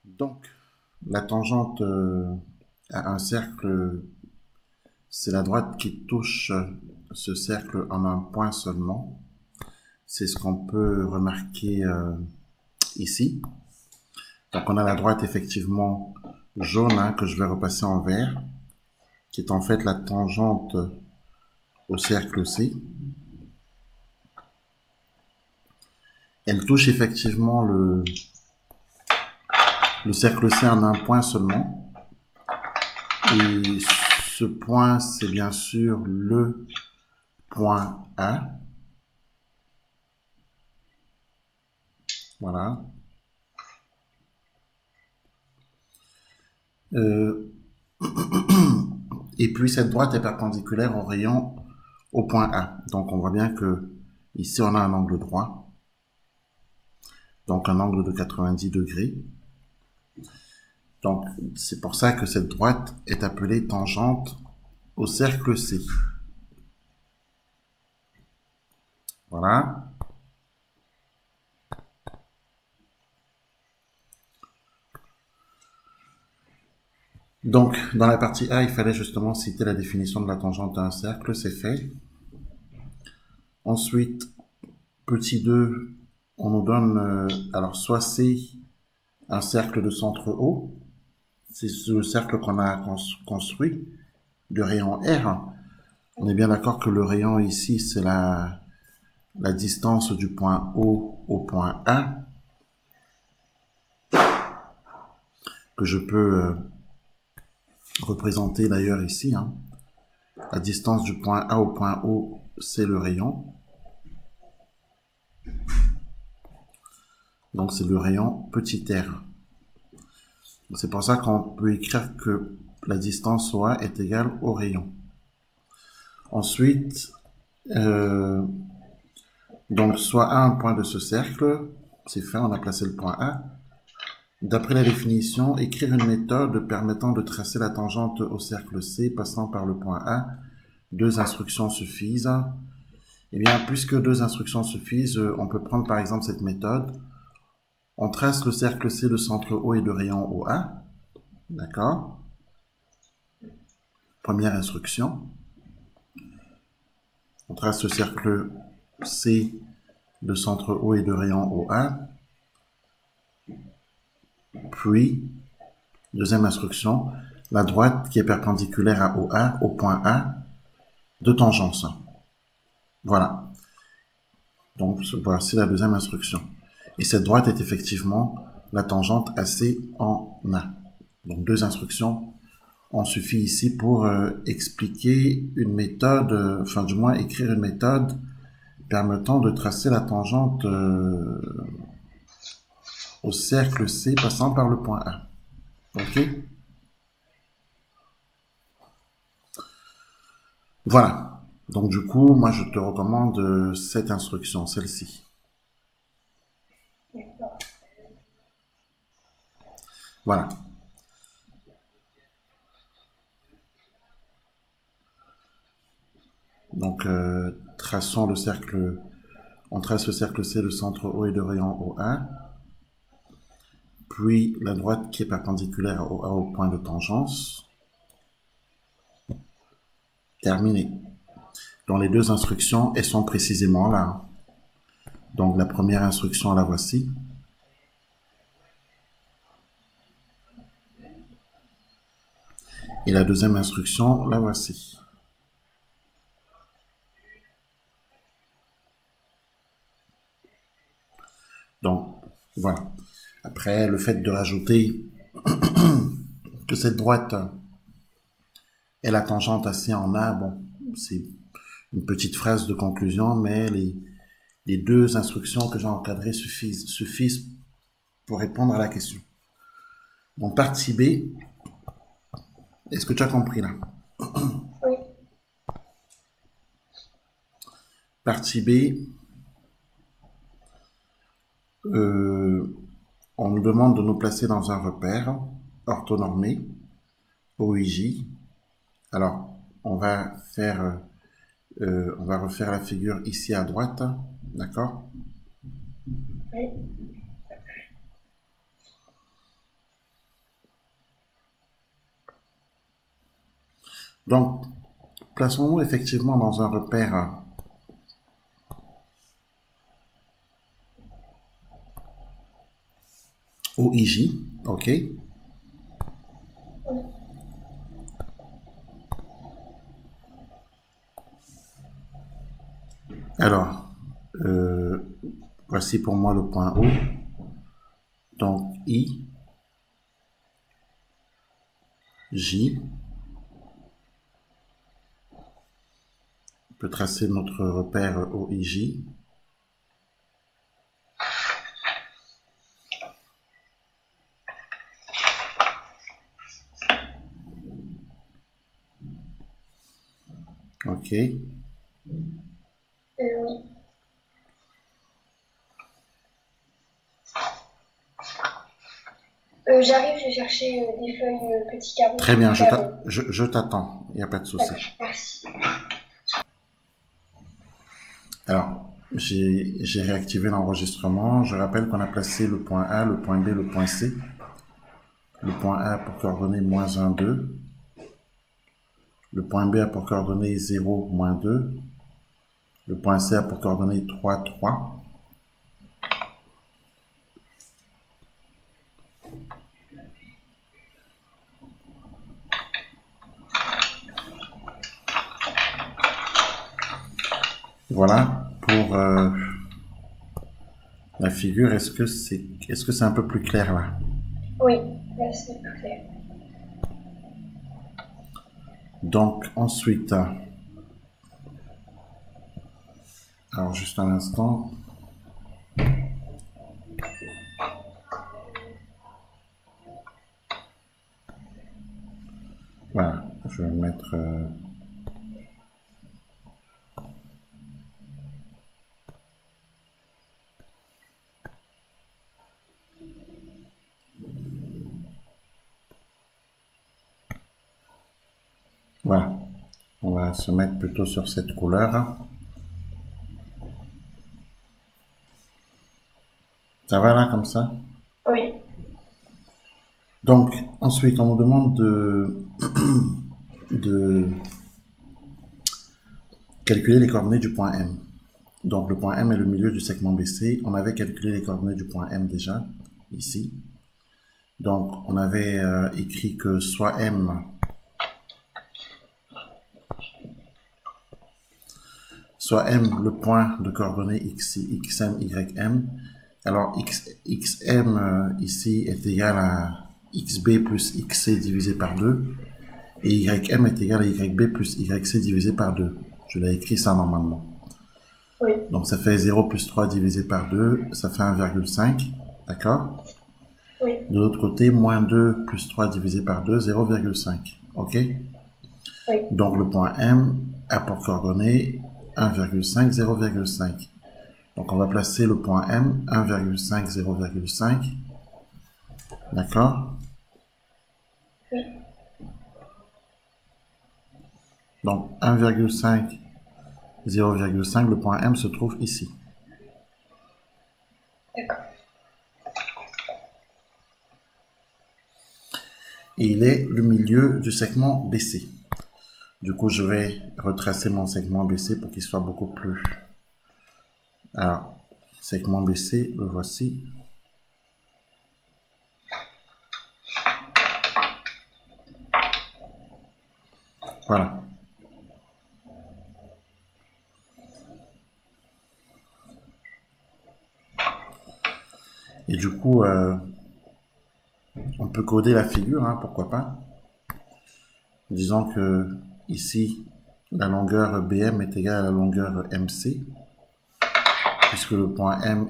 Donc, la tangente à un cercle, c'est la droite qui touche ce cercle en un point seulement. C'est ce qu'on peut remarquer ici. Donc, on a la droite effectivement jaune que je vais repasser en vert, qui est en fait la tangente au cercle C. Elle touche effectivement le cercle C en un point seulement. Et ce point, c'est bien sûr le point A. Voilà. Euh, et puis cette droite est perpendiculaire au rayon au point A. Donc on voit bien que ici on a un angle droit, donc un angle de 90 degrés. Donc c'est pour ça que cette droite est appelée tangente au cercle C. Voilà. Donc dans la partie A, il fallait justement citer la définition de la tangente à un cercle, c'est fait. Ensuite, petit 2, on nous donne, alors soit C, un cercle de centre O, c'est ce cercle qu'on a construit, de rayon R. On est bien d'accord que le rayon ici, c'est la distance du point O au point A, que je peux représenter d'ailleurs ici. La distance du point A au point O, c'est le rayon. Donc c'est le rayon petit r. C'est pour ça qu'on peut écrire que la distance OA est égale au rayon. Ensuite, donc soit A un point de ce cercle, c'est fait, on a placé le point A. D'après la définition, écrire une méthode permettant de tracer la tangente au cercle C passant par le point A. Deux instructions suffisent. Eh bien, puisque deux instructions suffisent, on peut prendre par exemple cette méthode. On trace le cercle C de centre O et de rayon OA. D'accord. Première instruction. On trace le cercle C de centre O et de rayon OA. Puis, deuxième instruction, la droite qui est perpendiculaire à OA, au point A, de tangence. Voilà. Donc, voici la deuxième instruction. Et cette droite est effectivement la tangente AC en A. Donc, deux instructions ont suffi ici pour expliquer une méthode, enfin du moins écrire une méthode permettant de tracer la tangente au cercle C passant par le point A. Ok? Voilà. Donc du coup, moi je te recommande cette instruction, celle-ci. Voilà. Donc traçons le cercle, on trace le cercle C, le centre O et de rayon OA. Puis la droite qui est perpendiculaire au A au point de tangence. Terminé. Dans les deux instructions, elles sont précisément là. Donc la première instruction, la voici. Et la deuxième instruction, la voici. Donc, voilà. Après, le fait de rajouter que cette droite est la tangente AC en A, bon, c'est une petite phrase de conclusion, mais les deux instructions que j'ai encadrées suffisent pour répondre à la question. Donc, partie B, est-ce que tu as compris là? Oui. Partie B, on nous demande de nous placer dans un repère orthonormé, OIJ. Alors, on va refaire la figure ici à droite, d'accord? Oui. Donc, plaçons-nous effectivement dans un repère OIJ, ok? Alors, voici pour moi le point O. Donc, I, J. On peut tracer notre repère OIJ. Ok. Oui. J'arrive, je vais chercher des feuilles petits carreaux. Très bien, je t'attends. Il n'y a pas de souci. D'accord, merci. Alors, j'ai réactivé l'enregistrement. Je rappelle qu'on a placé le point A, le point B, le point C. Le point A pour coordonnées moins 1, 2. Le point B a pour coordonnées 0, moins 2. Le point C a pour coordonnées 3, 3. Voilà pour la figure. Est-ce que c'est un peu plus clair là? Oui, là c'est plus clair. Donc ensuite, alors juste un instant. Voilà, je vais mettre... voilà, on va se mettre plutôt sur cette couleur. Ça va là comme ça? Oui. Donc ensuite, on nous demande de calculer les coordonnées du point M. Donc le point M est le milieu du segment BC. On avait calculé les coordonnées du point M déjà, ici. Donc on avait écrit que soit M, le point de coordonnées xm, ym. Alors xm ici est égal à xb plus xc divisé par 2. Et ym est égal à yb plus yc divisé par 2. Je l'ai écrit ça normalement. Oui. Donc ça fait 0 plus 3 divisé par 2, ça fait 1,5. D'accord? Oui. De l'autre côté, moins 2 plus 3 divisé par 2, 0,5. Ok? Oui. Donc le point M a pour coordonnées 1,5, 0,5. Donc on va placer le point M, 1,5, 0,5. D'accord? Oui. Donc 1,5, 0,5, le point M se trouve ici. D'accord. Et il est le milieu du segment BC. Du coup, je vais retracer mon segment BC pour qu'il soit beaucoup plus... Alors, segment BC, le voici. Voilà. Et du coup, on peut coder la figure, hein, pourquoi pas. Disons que ici, la longueur BM est égale à la longueur MC, puisque le point M